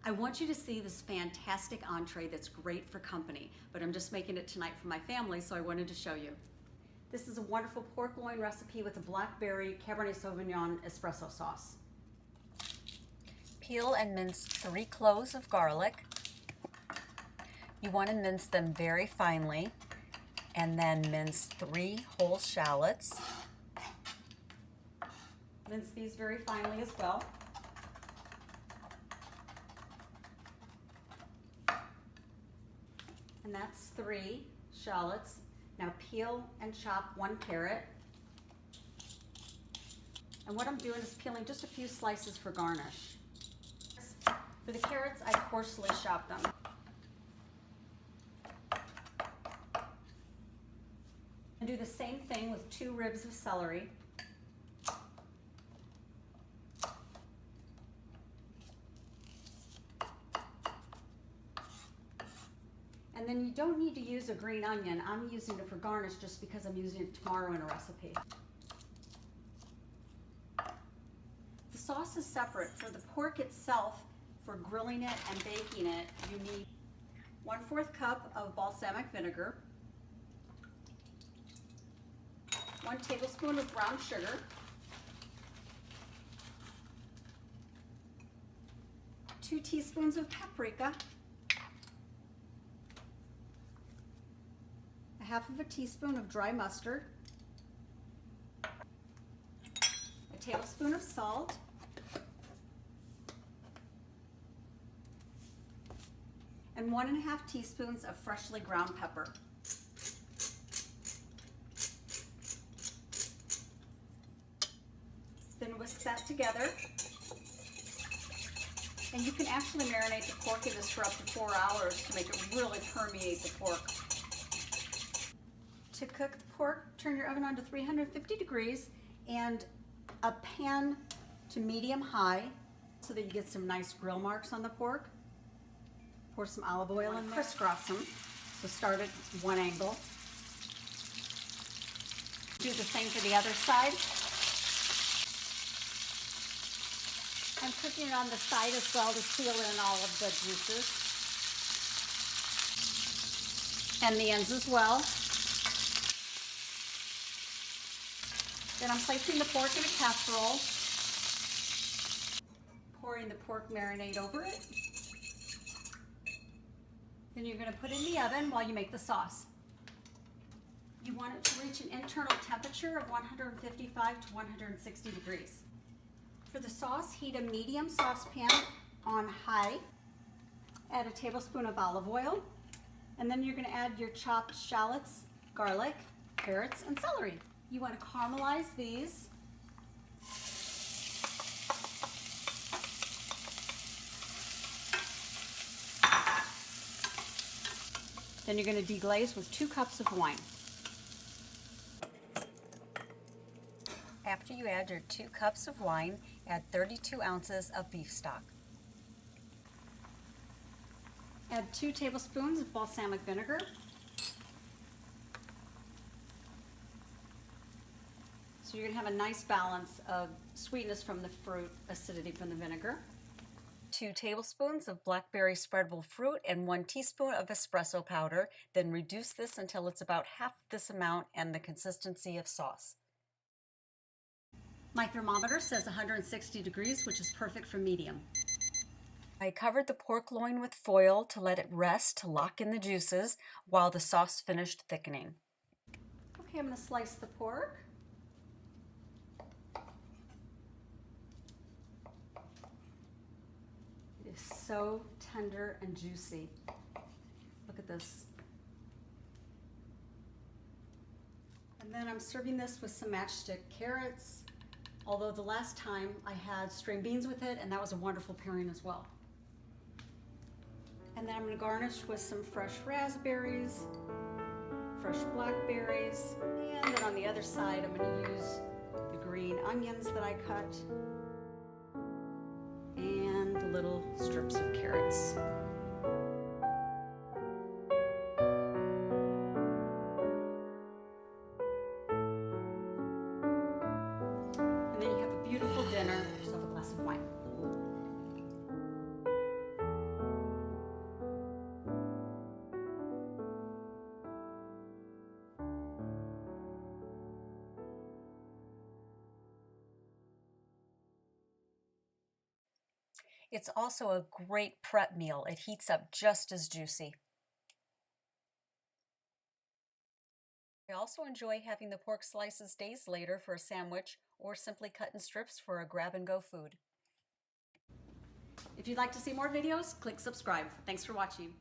I want you to see this fantastic entree that's great for company, but I'm just making it tonight for my family, so I wanted to show you. This is a wonderful pork loin recipe with a Blackberry Cabernet Sauvignon espresso sauce. Peel and mince 3 cloves of garlic. You want to mince them very finely, and then mince 3 whole shallots. Mince these very finely as well. And that's 3 shallots. Now peel and chop 1 carrot. And what I'm doing is peeling just a few slices for garnish. For the carrots, I coarsely chop them. And do the same thing with 2 ribs of celery. And then you don't need to use a green onion. I'm using it for garnish just because I'm using it tomorrow in a recipe. The sauce is separate. For the pork itself, for grilling it and baking it, you need 1/4 cup of balsamic vinegar, 1 tablespoon of brown sugar, 2 teaspoons of paprika, 1/2 teaspoon of dry mustard, a tablespoon of salt, and 1½ teaspoons of freshly ground pepper. Then whisk that together. And you can actually marinate the pork in this for up to 4 hours to make it really permeate the pork. To cook the pork, turn your oven on to 350 degrees and a pan to medium high so that you get some nice grill marks on the pork. Pour some olive oil in there. Crisscross them. So start at one angle. Do the same for the other side. I'm cooking it on the side as well to seal in all of the juices. And the ends as well. Then I'm placing the pork in a casserole, pouring the pork marinade over it. Then you're going to put it in the oven while you make the sauce. You want it to reach an internal temperature of 155 to 160 degrees. For the sauce, heat a medium saucepan on high. Add a tablespoon of olive oil, and then you're going to add your chopped shallots, garlic, carrots, and celery. You want to caramelize these. Then you're going to deglaze with 2 cups of wine. After you add your 2 cups of wine, add 32 ounces of beef stock. Add 2 tablespoons of balsamic vinegar. So you're going to have a nice balance of sweetness from the fruit, acidity from the vinegar. 2 tablespoons of blackberry spreadable fruit and 1 teaspoon of espresso powder. Then reduce this until it's about half this amount and the consistency of sauce. My thermometer says 160 degrees, which is perfect for medium. I covered the pork loin with foil to let it rest to lock in the juices while the sauce finished thickening. Okay, I'm going to slice the pork. It is so tender and juicy. Look at this. And then I'm serving this with some matchstick carrots, although the last time I had string beans with it, and that was a wonderful pairing as well. And then I'm going to garnish with some fresh raspberries, fresh blackberries, and then on the other side I'm going to use the green onions that I cut and the little strips of carrots. And then you have a beautiful dinner. Yourself a glass of wine. It's also a great prep meal. It heats up just as juicy. I also enjoy having the pork slices days later for a sandwich or simply cut in strips for a grab-and-go food. If you'd like to see more videos, click subscribe. Thanks for watching.